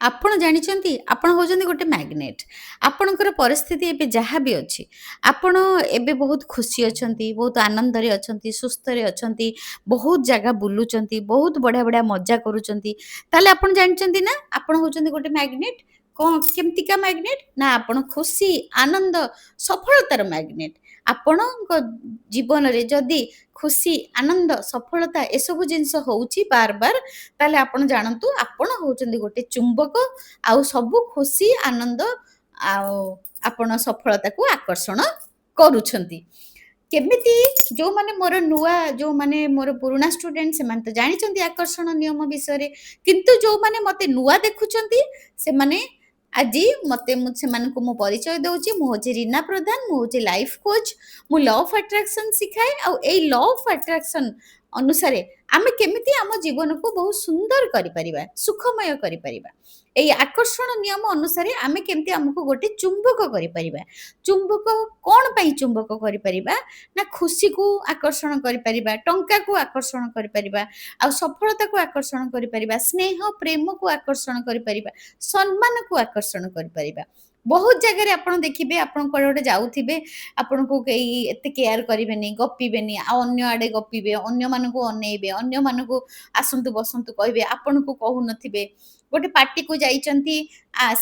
ଆପଣ ଜାଣିଛନ୍ତି ଆପଣ ହେଉଛନ୍ତି ଗୋଟେ ମ୍ୟାଗ୍ନେଟ୍। ଆପଣଙ୍କର ପରିସ୍ଥିତି ଏବେ ଯାହା ବି ଅଛି, ଆପଣ ଏବେ ବହୁତ ଖୁସି ଅଛନ୍ତି, ବହୁତ ଆନନ୍ଦରେ ଅଛନ୍ତି, ସୁସ୍ଥରେ ଅଛନ୍ତି, ବହୁତ ଜାଗା ବୁଲୁଛନ୍ତି, ବହୁତ ବଢ଼ିଆ ବଢ଼ିଆ ମଜା କରୁଛନ୍ତି। ତାହେଲେ ଆପଣ ଜାଣିଛନ୍ତି ନା ଆପଣ ହେଉଛନ୍ତି ଗୋଟେ ମ୍ୟାଗ୍ନେଟ୍। କ'ଣ କେମିତିକା ମ୍ୟାଗ୍ନେଟ୍? ନା ଆପଣ ଖୁସି, ଆନନ୍ଦ, ସଫଳତାର ମ୍ୟାଗ୍ନେଟ୍। ଆପଣଙ୍କ ଜୀବନରେ ଯଦି ଖୁସି, ଆନନ୍ଦ, ସଫଳତା ଏସବୁ ଜିନିଷ ହେଉଛି ବାର ବାର, ତାହେଲେ ଆପଣ ଜାଣନ୍ତୁ ଆପଣ ହେଉଛନ୍ତି ଗୋଟେ ଚୁମ୍ବକ ଆଉ ସବୁ ଖୁସି ଆନନ୍ଦ ଆଉ ଆପଣ ସଫଳତାକୁ ଆକର୍ଷଣ କରୁଛନ୍ତି। କେମିତି ଯୋଉମାନେ ମୋର ନୂଆ ଯୋଉମାନେ ମୋର ପୁରୁଣା ଷ୍ଟୁଡେଣ୍ଟ ସେମାନେ ତ ଜାଣିଛନ୍ତି ଆକର୍ଷଣ ନିୟମ ବିଷୟରେ, କିନ୍ତୁ ଯୋଉମାନେ ମୋତେ ନୂଆ ଦେଖୁଛନ୍ତି ସେମାନେ ଆଜି ମୁଁ ସେମାନଙ୍କୁ ମୁଁ ପରିଚୟ ଦେଉଛି। ମୁଁ ହେଉଛି ରୀନା ପ୍ରଧାନ, ମୁଁ ହେଉଛି ଲାଇଫ୍ କୋଚ୍। ମୁଁ ଲ ଅଫ୍ ଆଟ୍ରାକ୍ସନ୍ ଶିଖାଏ ଆଉ ଏଇ ଲ ଅଫ୍ ଆଟ୍ରାକ୍ସନ୍ ଅନୁସାରେ ଆମେ କେମିତି ଆମ ଜୀବନକୁ ବହୁତ ସୁନ୍ଦର କରିପାରିବା, ସୁଖମୟ କରିପାରିବା। ଏଇ ଆକର୍ଷଣ ନିୟମ ଅନୁସାରେ ଆମେ କେମିତି ଆମକୁ ଗୋଟେ ଚୁମ୍ବକ କରିପାରିବା। ଚୁମ୍ବକ କ'ଣ ପାଇଁ ଚୁମ୍ବକ କରିପାରିବା? ନା ଖୁସିକୁ ଆକର୍ଷଣ କରିପାରିବା, ଟଙ୍କାକୁ ଆକର୍ଷଣ କରିପାରିବା, ଆଉ ସଫଳତାକୁ ଆକର୍ଷଣ କରିପାରିବା, ସ୍ନେହ ପ୍ରେମକୁ ଆକର୍ଷଣ କରିପାରିବା, ସମ୍ମାନକୁ ଆକର୍ଷଣ କରିପାରିବା। ବହୁତ ଜାଗାରେ ଆପଣ ଦେଖିବେ ଆପଣ କୁଆଡ଼େ ଗୋଟେ ଯାଉଥିବେ, ଆପଣଙ୍କୁ କେହି ଏତେ କେୟାର କରିବେନି, ଗପିବେନି, ଆଉ ଅନ୍ୟ ଆଡ଼େ ଗପିବେ, ଅନ୍ୟମାନଙ୍କୁ ଅନେଇବେ, ଅନ୍ୟମାନଙ୍କୁ ଆସନ୍ତୁ ବସନ୍ତୁ କହିବେ, ଆପଣଙ୍କୁ କହୁନଥିବେ। ଗୋଟେ ପାର୍ଟିକୁ ଯାଇଛନ୍ତି,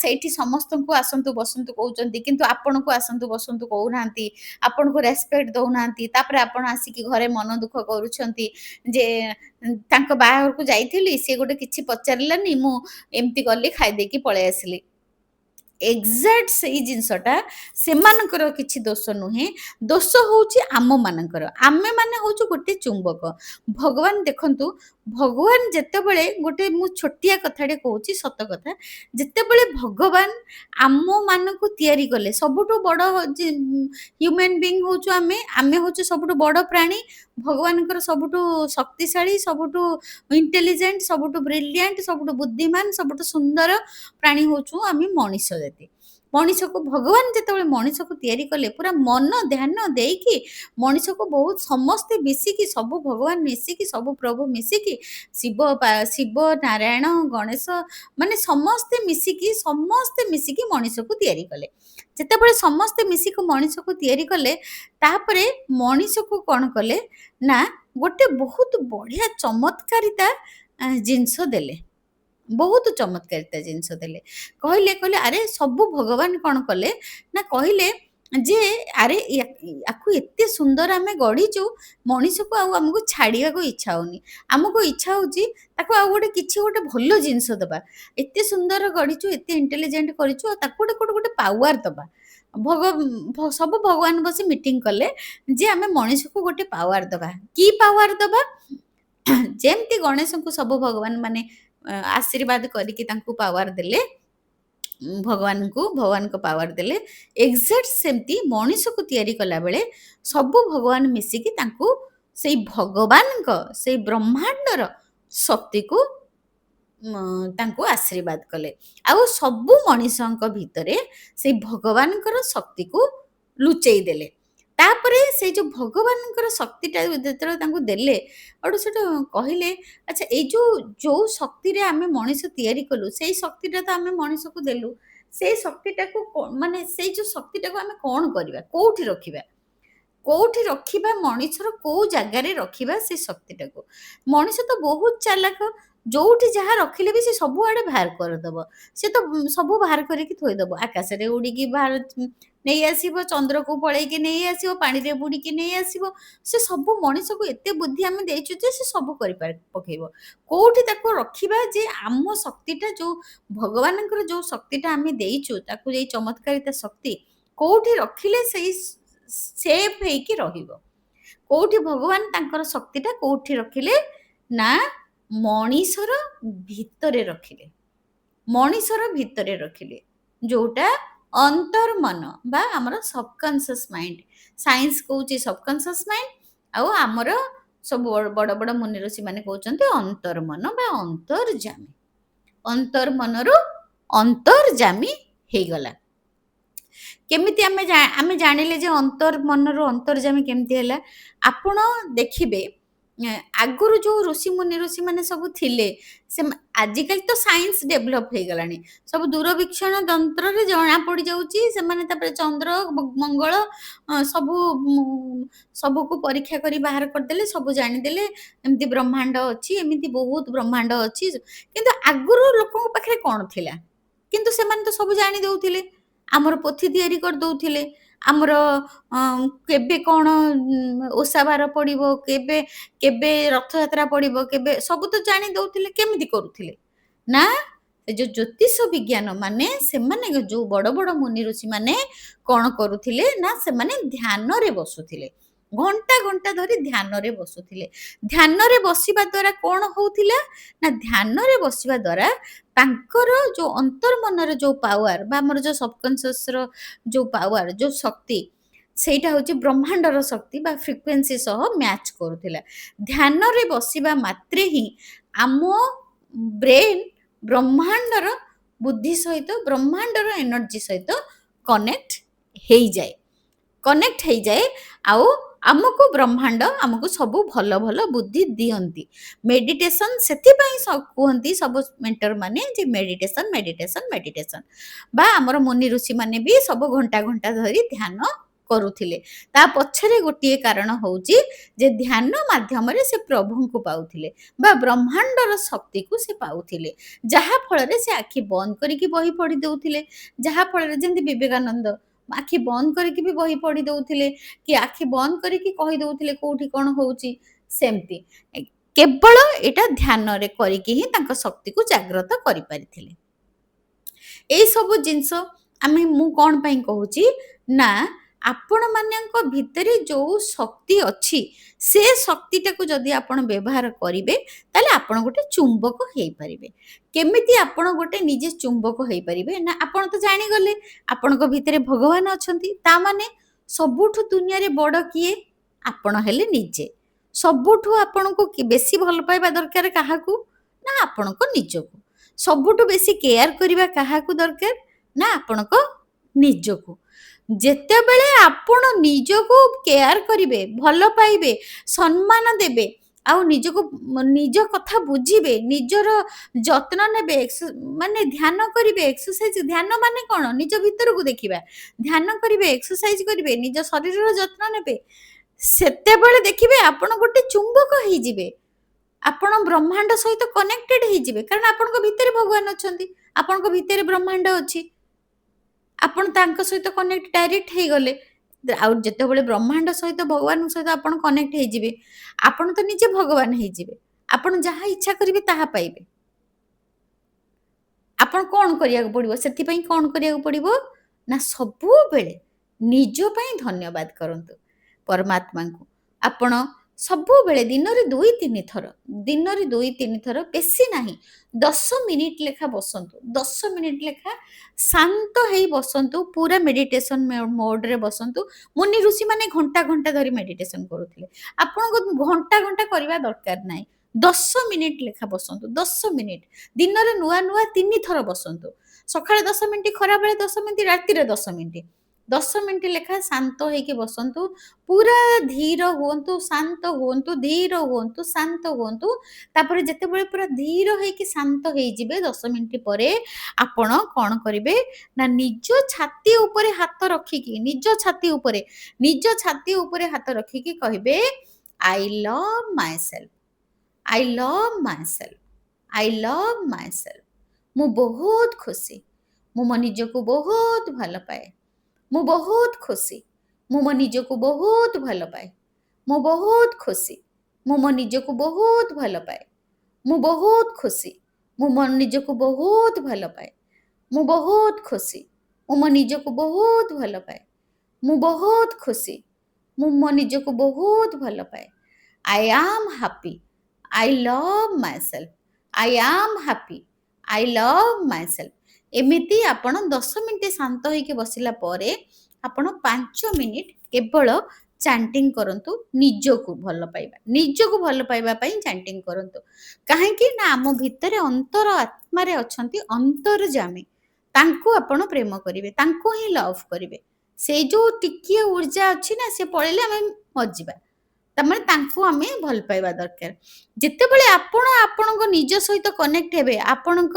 ସେଇଠି ସମସ୍ତଙ୍କୁ ଆସନ୍ତୁ ବସନ୍ତୁ କହୁଛନ୍ତି, କିନ୍ତୁ ଆପଣଙ୍କୁ ଆସନ୍ତୁ ବସନ୍ତୁ କହୁନାହାନ୍ତି, ଆପଣଙ୍କୁ ରେସ୍ପେକ୍ଟ ଦେଉନାହାନ୍ତି। ତାପରେ ଆପଣ ଆସିକି ଘରେ ମନ ଦୁଃଖ କରୁଛନ୍ତି ଯେ ତାଙ୍କ ବାହାଘରକୁ ଯାଇଥିଲି, ସିଏ ଗୋଟେ କିଛି ପଚାରିଲାନି, ମୁଁ ଏମିତି ଗଲି ଖାଇଦେଇକି ପଳେଇ ଆସିଲି। ଏକ୍ଜାକ୍ଟ ସେଇ ଜିନିଷଟା ସେମାନଙ୍କର କିଛି ଦୋଷ ନୁହେଁ, ଦୋଷ ହେଉଛି ଆମମାନଙ୍କର। ଆମେମାନେ ହେଉଛୁ ଗୋଟେ ଚୁମ୍ବକ। ଭଗବାନ ଦେଖନ୍ତୁ, ଭଗବାନ ଯେତେବେଳେ ଗୋଟେ ମୁଁ ଛୋଟିଆ କଥାଟେ କହୁଛି ସତ କଥା, ଯେତେବେଳେ ଭଗବାନ ଆମମାନଙ୍କୁ ତିଆରି କଲେ, ସବୁଠୁ ବଡ଼ ହ୍ୟୁମାନ୍ ବିଙ୍ଗ ହେଉଛୁ ଆମେ, ଆମେ ହେଉଛୁ ସବୁଠୁ ବଡ଼ ପ୍ରାଣୀ, ଭଗବାନଙ୍କର ସବୁଠୁ ଶକ୍ତିଶାଳୀ, ସବୁଠୁ ଇଣ୍ଟେଲିଜେଣ୍ଟ, ସବୁଠୁ ବ୍ରିଲିଆଣ୍ଟ, ସବୁଠୁ ବୁଦ୍ଧିମାନ, ସବୁଠୁ ସୁନ୍ଦର ପ୍ରାଣୀ ହେଉଛୁ ଆମେ ମଣିଷ ଜାତି। ମଣିଷକୁ ଭଗବାନ ଯେତେବେଳେ ମଣିଷକୁ ତିଆରି କଲେ ପୁରା ମନ ଧ୍ୟାନ ଦେଇକି ମଣିଷକୁ ବହୁତ ସମସ୍ତେ ମିଶିକି ସବୁ ଭଗବାନ ମିଶିକି ସବୁ ପ୍ରଭୁ ମିଶିକି ଶିବ ନାରାୟଣ ଗଣେଶ ମାନେ ସମସ୍ତେ ମିଶିକି ମଣିଷକୁ ତିଆରି କଲେ। ଯେତେବେଳେ ସମସ୍ତେ ମିଶିକି ମଣିଷକୁ ତିଆରି କଲେ, ତାପରେ ମଣିଷକୁ କ'ଣ କଲେ ନା ଗୋଟେ ବହୁତ ବଢ଼ିଆ ଚମତ୍କାରିତା ଜିନିଷ ଦେଲେ। ବହୁତ ଚମତ୍କାରିତା ଜିନିଷ ଦେଲେ। କହିଲେ ଆରେ ସବୁ ଭଗବାନ କ'ଣ କଲେ ନା କହିଲେ ଯେ ଆରେ ୟାକୁ ଏତେ ସୁନ୍ଦର ଆମେ ଗଢ଼ିଛୁ, ମଣିଷକୁ ଆଉ ଆମକୁ ଛାଡ଼ିବାକୁ ଇଚ୍ଛା ହେଉନି। ଆମକୁ ଇଚ୍ଛା ହେଉଛି ତାକୁ ଆଉ କିଛି ଗୋଟେ ଭଲ ଜିନିଷ ଦେବା। ଏତେ ସୁନ୍ଦର ଗଢ଼ିଛୁ, ଏତେ ଇଣ୍ଟେଲିଜେଣ୍ଟ କରିଛୁ, ଆଉ ତାକୁ ଗୋଟେ ପାୱାର ଦେବା। ସବୁ ଭଗବାନ ବସି ମିଟିଂ କଲେ ଯେ ଆମେ ମଣିଷକୁ ଗୋଟେ ପାୱାର ଦେବା। କି ପାୱାର ଦେବା? ଯେମିତି ଗଣେଶଙ୍କୁ ସବୁ ଭଗବାନ ମାନେ ଆଶୀର୍ବାଦ କରିକି ତାଙ୍କୁ ପାୱାର ଦେଲେ, ଭଗବାନଙ୍କ ପାୱାର ଦେଲେ, ଏକ୍ଜାକ୍ଟ ସେମିତି ମଣିଷକୁ ତିଆରି କଲାବେଳେ ସବୁ ଭଗବାନ ମିଶିକି ତାଙ୍କୁ ସେଇ ଭଗବାନଙ୍କ ସେଇ ବ୍ରହ୍ମାଣ୍ଡର ଶକ୍ତିକୁ ତାଙ୍କୁ ଆଶୀର୍ବାଦ କଲେ। ଆଉ ସବୁ ମଣିଷଙ୍କ ଭିତରେ ସେଇ ଭଗବାନଙ୍କର ଶକ୍ତିକୁ ଲୁଚେଇ ଦେଲେ। ତାପରେ ସେଇ ଯେଉଁ ଭଗବାନଙ୍କର ଶକ୍ତିଟା ଯେତେବେଳେ ତାଙ୍କୁ ଦେଲେ, ସେଠୁ କହିଲେ ଆଚ୍ଛା ଏଇ ଯୋଉ ଶକ୍ତିରେ ଆମେ ମଣିଷ ତିଆରି କଲୁ, ସେଇ ଶକ୍ତିଟା ତ ଆମେ ମଣିଷକୁ ଦେଲୁ, ସେଇ ଶକ୍ତିଟାକୁ ମାନେ ସେଇ ଯୋଉ ଶକ୍ତିଟାକୁ ଆମେ କ'ଣ କରିବା, କୋଉଠି ରଖିବା, ମଣିଷର କୋଉ ଜାଗାରେ ରଖିବା ସେ ଶକ୍ତିଟାକୁ? ମଣିଷ ତ ବହୁତ ଚାଲାକ, ଯୋଉଠି ଯାହା ରଖିଲେ ବି ସେ ସବୁଆଡ଼େ ବାହାର କରିଦେବ। ସେ ତ ସବୁ ବାହାର କରିକି ଥୋଇଦେବ, ଆକାଶରେ ଉଡ଼ିକି ନେଇ ଆସିବ, ଚନ୍ଦ୍ରକୁ ପଳେଇକି ନେଇ ଆସିବ, ପାଣିରେ ବୁଡ଼ିକି ନେଇ ଆସିବ। ସେ ସବୁ ମଣିଷକୁ ଏତେ ବୁଦ୍ଧି ଆମେ ଦେଇଛୁ ଯେ ସେ ସବୁ ପକେଇବ। କୋଉଠି ତାକୁ ରଖିବା ଯେ ଆମ ଶକ୍ତିଟା ଯୋଉ ଭଗବାନଙ୍କର ଯୋଉ ଶକ୍ତିଟା ଆମେ ଦେଇଛୁ, ତାକୁ ଏଇ ଚମତ୍କାରିତା ଶକ୍ତି କୋଉଠି ରଖିଲେ ସେଇ ସେଫ୍ ହେଇକି ରହିବ? କୋଉଠି ଭଗବାନ ତାଙ୍କର ଶକ୍ତିଟା କୋଉଠି ରଖିଲେ ନା ମଣିଷର ଭିତରେ ରଖିଲେ। ମଣିଷର ଭିତରେ ରଖିଲେ, ଯୋଉଟା ଅନ୍ତର୍ମନ ବା ଆମର ସବକନସିୟସ୍ ମାଇଣ୍ଡ। ସାଇନ୍ସ କହୁଛି ସବକନସିୟସ୍ ମାଇଣ୍ଡ, ଆଉ ଆମର ସବୁ ବଡ଼ ବଡ଼ ମୁନି ଋଷିମାନେ କହୁଛନ୍ତି ଅନ୍ତର୍ମନ ବା ଅନ୍ତର୍ଯାମୀ। ଅନ୍ତର୍ମନରୁ ଅନ୍ତର୍ଯାମୀ ହେଇଗଲା। କେମିତି ଆମେ ଜାଣିଲେ ଯେ ଅନ୍ତର୍ମନରୁ ଅନ୍ତର୍ଯାମୀ କେମିତି ହେଲା? ଆପଣ ଦେଖିବେ ଆଗରୁ ଯୋଉ ଋଷିମାନେ ସବୁ ଥିଲେ, ଆଜିକାଲି ତ ସାଇନ୍ସ ଡେଭଲପ ହେଇଗଲାଣି। ସବୁ ଦୂରବୀକ୍ଷଣ ଯନ୍ତ୍ରରେ ଜଣା ପଡ଼ିଯାଉଛି। ସେମାନେ ତାପରେ ଚନ୍ଦ୍ର, ମଙ୍ଗଳ ସବୁ ସବୁକୁ ପରୀକ୍ଷା କରି ବାହାର କରିଦେଲେ, ସବୁ ଜାଣିଦେଲେ ଏମିତି ବ୍ରହ୍ମାଣ୍ଡ ଅଛି, ଏମିତି ବହୁତ ବ୍ରହ୍ମାଣ୍ଡ ଅଛି। କିନ୍ତୁ ଆଗରୁ ଲୋକଙ୍କ ପାଖରେ କ'ଣ ଥିଲା? କିନ୍ତୁ ସେମାନେ ତ ସବୁ ଜାଣି ଦଉଥିଲେ। ଆମର ପୋଥି ତିଆରି କରିଦଉଥିଲେ। ଆମର କେବେ କ'ଣ ଓଷା ବାର ପଡ଼ିବ, କେବେ କେବେ ରଥଯାତ୍ରା ପଡ଼ିବ, କେବେ ସବୁ ତ ଜାଣି ଦଉଥିଲେ। କେମିତି କରୁଥିଲେ? ନା, ଏ ଯୋଉ ଜ୍ୟୋତିଷ ବିଜ୍ଞାନ ମାନେ, ସେମାନେ ଯୋଉ ବଡ଼ ବଡ଼ ମୁନି ଋଷିମାନେ କ'ଣ କରୁଥିଲେ? ନା, ସେମାନେ ଧ୍ୟାନରେ ବସୁଥିଲେ। ଘଣ୍ଟା ଘଣ୍ଟା ଧରି ଧ୍ୟାନରେ ବସୁଥିଲେ। ଧ୍ୟାନରେ ବସିବା ଦ୍ୱାରା କ'ଣ ହଉଥିଲା? ନା, ଧ୍ୟାନରେ ବସିବା ଦ୍ୱାରା ତାଙ୍କର ଯୋଉ ଅନ୍ତର୍ମନର ଯୋଉ ପାୱାର ବା ଆମର ଯୋଉ ସବକନସିୟସର ଯୋଉ ପାୱାର, ଯୋଉ ଶକ୍ତି, ସେଇଟା ହଉଛି ବ୍ରହ୍ମାଣ୍ଡର ଶକ୍ତି ବା ଫ୍ରିକ୍ୱେନ୍ସି ସହ ମ୍ୟାଚ୍ କରୁଥିଲା। ଧ୍ୟାନରେ ବସିବା ମାତ୍ରେ ହିଁ ଆମ ବ୍ରେନ୍ ବ୍ରହ୍ମାଣ୍ଡର ବୁଦ୍ଧି ସହିତ, ବ୍ରହ୍ମାଣ୍ଡର ଏନର୍ଜି ସହିତ କନେକ୍ଟ ହେଇଯାଏ। ଆଉ ଆମକୁ ବ୍ରହ୍ମାଣ୍ଡ ଆମକୁ ସବୁ ଭଲ ଭଲ ବୁଦ୍ଧି ଦିଅନ୍ତି। ମେଡିଟେସନ୍ ସେଥିପାଇଁ କୁହନ୍ତି ସବୁ ମେଣ୍ଟର ମାନେ ଯେ ମେଡିଟେସନ୍ ବା ଆମର ମୁନି ଋଷିମାନେ ବି ସବୁ ଘଣ୍ଟା ଘଣ୍ଟା ଧରି ଧ୍ୟାନ କରୁଥିଲେ। ତା ପଛରେ ଗୋଟିଏ କାରଣ ହଉଛି ଯେ ଧ୍ୟାନ ମାଧ୍ୟମରେ ସେ ପ୍ରଭୁଙ୍କୁ ପାଉଥିଲେ ବା ବ୍ରହ୍ମାଣ୍ଡର ଶକ୍ତିକୁ ସେ ପାଉଥିଲେ। ଯାହା ଫଳରେ ସେ ଆଖି ବନ୍ଦ କରିକି ବହି ପଢି ଦଉଥିଲେ। ଯାହା ଫଳରେ ଯେମିତି ବିବେକାନନ୍ଦ ଆଖି ବନ୍ଦ କରିକି ବି ବହି ପଢି ଦଉଥିଲେ, କି ଆଖି ବନ୍ଦ କରିକି କହି ଦଉଥିଲେ କୋଉଠି କ'ଣ ହଉଛି। ସେମିତି କେବଳ ଏଇଟା ଧ୍ୟାନରେ କରିକି ହିଁ ତାଙ୍କ ଶକ୍ତିକୁ ଜାଗ୍ରତ କରିପାରିଥିଲେ। ଏଇ ସବୁ ଜିନିଷ ମୁଁ କ'ଣ ପାଇଁ କହୁଛି? ନା, ଆପଣମାନଙ୍କ ଭିତରେ ଯୋଉ ଶକ୍ତି ଅଛି, ସେ ଶକ୍ତିଟାକୁ ଯଦି ଆପଣ ବ୍ୟବହାର କରିବେ, ତାହେଲେ ଆପଣ ଗୋଟେ ଚୁମ୍ବକ ହେଇପାରିବେ। କେମିତି ଆପଣ ଗୋଟେ ନିଜେ ଚୁମ୍ବକ ହେଇପାରିବେ? ନା, ଆପଣ ତ ଜାଣିଗଲେ ଆପଣଙ୍କ ଭିତରେ ଭଗବାନ ଅଛନ୍ତି। ତା ମାନେ ସବୁଠୁ ଦୁନିଆରେ ବଡ଼ କିଏ? ଆପଣ ହେଲେ ନିଜେ। ସବୁଠୁ ଆପଣଙ୍କୁ ବେଶୀ ଭଲ ପାଇବା ଦରକାର କାହାକୁ? ନା, ଆପଣଙ୍କ ନିଜକୁ। ସବୁଠୁ ବେଶୀ କେୟାର କରିବା କାହାକୁ ଦରକାର? ନା, ଆପଣଙ୍କ ନିଜକୁ। ଯେତେବେଳେ ଆପଣ ନିଜକୁ କେୟାର କରିବେ, ଭଲ ପାଇବେ, ସମ୍ମାନ ଦେବେ, ଆଉ ନିଜକୁ ନିଜ କଥା ବୁଝିବେ, ନିଜର ଯତ୍ନ ନେବେ, ମାନେ ଧ୍ୟାନ କରିବେ, ଏକ୍ସରସାଇଜ। ଧ୍ୟାନ ମାନେ କ'ଣ? ନିଜ ଭିତରକୁ ଦେଖିବା। ଧ୍ୟାନ କରିବେ, ଏକ୍ସରସାଇଜ କରିବେ, ନିଜ ଶରୀରର ଯତ୍ନ ନେବେ, ସେତେବେଳେ ଦେଖିବେ ଆପଣ ଗୋଟେ ଚୁମ୍ବକ ହେଇଯିବେ। ଆପଣ ବ୍ରହ୍ମାଣ୍ଡ ସହିତ କନେକ୍ଟେଡ ହେଇଯିବେ, କାରଣ ଆପଣଙ୍କ ଭିତରେ ଭଗବାନ ଅଛନ୍ତି, ଆପଣଙ୍କ ଭିତରେ ବ୍ରହ୍ମାଣ୍ଡ ଅଛି। ଆପଣ ତାଙ୍କ ସହିତ କନେକ୍ଟ ଡାଇରେକ୍ଟ ହେଇଗଲେ। ଆଉ ଯେତେବେଳେ ବ୍ରହ୍ମାଣ୍ଡ ସହିତ, ଭଗବାନଙ୍କ ସହିତ ଆପଣ କନେକ୍ଟ ହେଇଯିବେ, ଆପଣ ତ ନିଜେ ଭଗବାନ ହେଇଯିବେ। ଆପଣ ଯାହା ଇଚ୍ଛା କରିବେ ତାହା ପାଇବେ। ଆପଣ କ'ଣ କରିବାକୁ ପଡ଼ିବ? ସେଥିପାଇଁ କ'ଣ କରିବାକୁ ପଡ଼ିବ? ନା, ସବୁବେଳେ ନିଜ ପାଇଁ ଧନ୍ୟବାଦ କରନ୍ତୁ ପରମାତ୍ମାଙ୍କୁ। ଆପଣ ସବୁବେଳେ ଦିନରେ 2-3 ଥର, ବେଶୀ ନାହିଁ, 10 ମିନିଟ୍ ଲେଖା ବସନ୍ତୁ। 10 ମିନିଟ୍ ଲେଖା ଶାନ୍ତ ହେଇ ବସନ୍ତୁ, ପୁରା ମେଡିଟେସନ୍ ମୋଡରେ ବସନ୍ତୁ। ମୁନି ଋଷିମାନେ ଘଣ୍ଟା ଘଣ୍ଟା ଧରି ମେଡିଟେସନ୍ କରୁଥିଲେ। ଆପଣଙ୍କୁ ଘଣ୍ଟା ଘଣ୍ଟା କରିବା ଦରକାର ନାହିଁ। 10 ମିନିଟ୍ ଲେଖା ବସନ୍ତୁ। 10 ମିନିଟ୍ ଦିନରେ ନୂଆ 3 ଥର ବସନ୍ତୁ। ସକାଳେ 10 ମିନିଟ୍, ଖରାବେଳେ 10 ମିନିଟ୍, ରାତିରେ 10 ମିନିଟ୍। 10 ମିନିଟ୍ ଲେଖା ଶାନ୍ତ ହେଇକି ବସନ୍ତୁ। ପୁରା ଧୀର ହୁଅନ୍ତୁ, ଶାନ୍ତ ହୁଅନ୍ତୁ, ଧୀର ହୁଅନ୍ତୁ, ଶାନ୍ତ ହୁଅନ୍ତୁ। ତାପରେ ଯେତେବେଳେ ପୁରା ଧୀର ହେଇକି ଶାନ୍ତ ହେଇଯିବେ 10 ମିନିଟ୍ ପରେ, ଆପଣ କ'ଣ କରିବେ? ନା, ନିଜ ଛାତି ଉପରେ ହାତ ରଖିକି, ନିଜ ଛାତି ଉପରେ ହାତ ରଖିକି କହିବେ, I love myself, I love myself, I love myself. ମୁଁ ବହୁତ ଖୁସି, ମୁଁ ମୋ ନିଜକୁ ବହୁତ ଭଲ ପାଏ। ମୁଁ ବହୁତ ଖୁସି, ମୁଁ ମୋ ନିଜକୁ ବହୁତ ଭଲ ପାଏ। ମୁଁ ବହୁତ ଖୁସି, ମୁଁ ମୋ ନିଜକୁ ବହୁତ ଭଲ ପାଏ। ମୁଁ ବହୁତ ଖୁସି, ମୁଁ ମୋ ନିଜକୁ ବହୁତ ଭଲ ପାଏ। ମୁଁ ବହୁତ ଖୁସି, ମୁଁ ମୋ ନିଜକୁ ବହୁତ ଭଲ ପାଏ। ମୁଁ ବହୁତ ଖୁସି, ମୁଁ ମୋ ନିଜକୁ ବହୁତ ଭଲ ପାଏ। I am happy, I love myself, I am happy, I love myself. ଏମିତି ଆପଣ 10 ମିନିଟ୍ ଶାନ୍ତ ହେଇକି ବସିଲା ପରେ ଆପଣ 5 ମିନିଟ୍ କେବଳ ଚାଣ୍ଟିଂ କରନ୍ତୁ। ନିଜକୁ ଭଲ ପାଇବା ପାଇଁ ଚାଣ୍ଟିଂ କରନ୍ତୁ। କାହିଁକି? ନା, ଆମ ଭିତରେ ଅନ୍ତର ଆତ୍ମାରେ ଅଛନ୍ତି ଅନ୍ତର୍ଯାମୀ। ତାଙ୍କୁ ଆପଣ ପ୍ରେମ କରିବେ, ତାଙ୍କୁ ହିଁ ଲଭ୍ କରିବେ। ସେଇ ଯୋଉ ଟିକିଏ ଉର୍ଜା ଅଛି ନା, ସେ ପଳେଇଲେ ଆମେ ମରିଯିବା। ତାମାନେ ତାଙ୍କୁ ଆମେ ଭଲ ପାଇବା ଦରକାର। ଯେତେବେଳେ ଆପଣ ଆପଣଙ୍କ ନିଜ ସହିତ କନେକ୍ଟ ହେବେ, ଆପଣଙ୍କ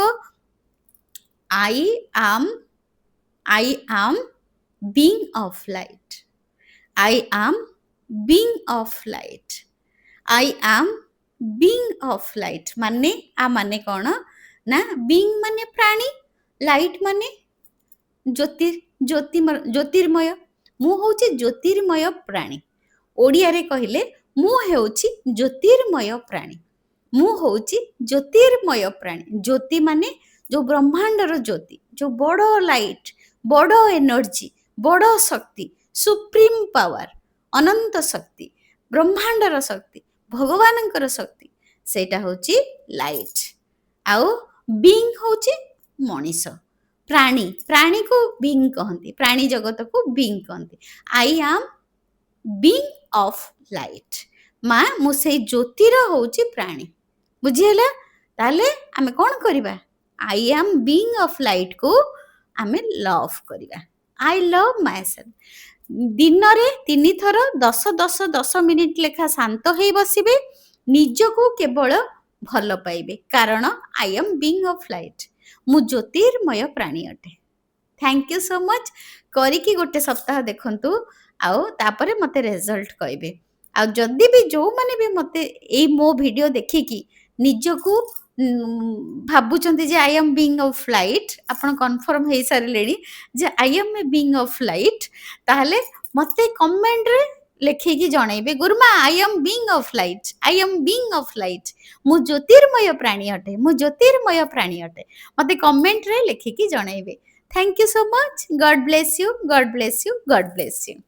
I am I am being of light. I am being of light. I am being of light. ମାନେ ଆ ମାନେ କ'ଣ ନା being ମାନେ ପ୍ରାଣୀ, light ମାନେ ଜ୍ୟୋତିର୍ମୟ। ମୁଁ ହେଉଛି ଜ୍ୟୋତିର୍ମୟ ପ୍ରାଣୀ। ଓଡ଼ିଆରେ କହିଲେ ମୁଁ ହେଉଛି ଜ୍ୟୋତିର୍ମୟ ପ୍ରାଣୀ। ମୁଁ ହେଉଛି ଜ୍ୟୋତିର୍ମୟ ପ୍ରାଣୀ। ଜ୍ୟୋତି ମାନେ ଯେଉଁ ବ୍ରହ୍ମାଣ୍ଡର ଜ୍ୟୋତି, ଯେଉଁ ବଡ଼ ଲାଇଟ୍, ବଡ଼ ଏନର୍ଜି, ବଡ଼ ଶକ୍ତି, ସୁପ୍ରିମ୍ ପାୱାର, ଅନନ୍ତ ଶକ୍ତି, ବ୍ରହ୍ମାଣ୍ଡର ଶକ୍ତି, ଭଗବାନଙ୍କର ଶକ୍ତି, ସେଇଟା ହେଉଛି ଲାଇଟ୍। ଆଉ ବିଙ୍ଗ ହେଉଛି ମଣିଷ, ପ୍ରାଣୀ। ପ୍ରାଣୀକୁ ବିଙ୍ଗ କହନ୍ତି, ପ୍ରାଣୀ ଜଗତକୁ ବିଙ୍ଗ କହନ୍ତି। I am being of light. ମା ମୁଁ ସେଇ ଜ୍ୟୋତିର ହେଉଛି ପ୍ରାଣୀ। ବୁଝିହେଲା? ତାହେଲେ ଆମେ କ'ଣ କରିବା? ଆଇ ଆମ୍ ବିଙ୍ଗ ଅଫ୍ ଲାଇଟ୍କୁ ଆମେ ଲଭ୍ କରିବା। I love my self. ଦିନରେ 3 ଥର 10 ମିନିଟ୍ ଲେଖା ଶାନ୍ତ ହେଇ ବସିବେ, ନିଜକୁ କେବଳ ଭଲ ପାଇବେ, କାରଣ I am being of light. ମୁଁ ଜ୍ୟୋତିର୍ମୟ ପ୍ରାଣୀ ଅଟେ। Thank you so much. କରିକି ଗୋଟେ ସପ୍ତାହ ଦେଖନ୍ତୁ, ଆଉ ତାପରେ ମୋତେ ରେଜଲ୍ଟ କହିବେ। ଆଉ ଯଦି ବି ଯେଉଁମାନେ ବି ମୋତେ ଏଇ ମୋ ଭିଡ଼ିଓ ଦେଖିକି ନିଜକୁ ଭାବୁଛନ୍ତି ଯେ I am being of light, ଆପଣ କନଫର୍ମ ହେଇସାରିଲେଣି ଯେ I am A being of light, ତାହେଲେ ମୋତେ କମେଣ୍ଟରେ ଲେଖିକି ଜଣେଇବେ, ଗୁରୁମା I am being of light, I am being of light. ମୁଁ ଜ୍ୟୋତିର୍ମୟ ପ୍ରାଣୀ ଅଟେ, ମୁଁ ଜ୍ୟୋତିର୍ମୟ ପ୍ରାଣୀ ଅଟେ। ମୋତେ କମେଣ୍ଟରେ ଲେଖିକି ଜଣେଇବେ। Thank you so much. God bless you. God bless you. God bless you.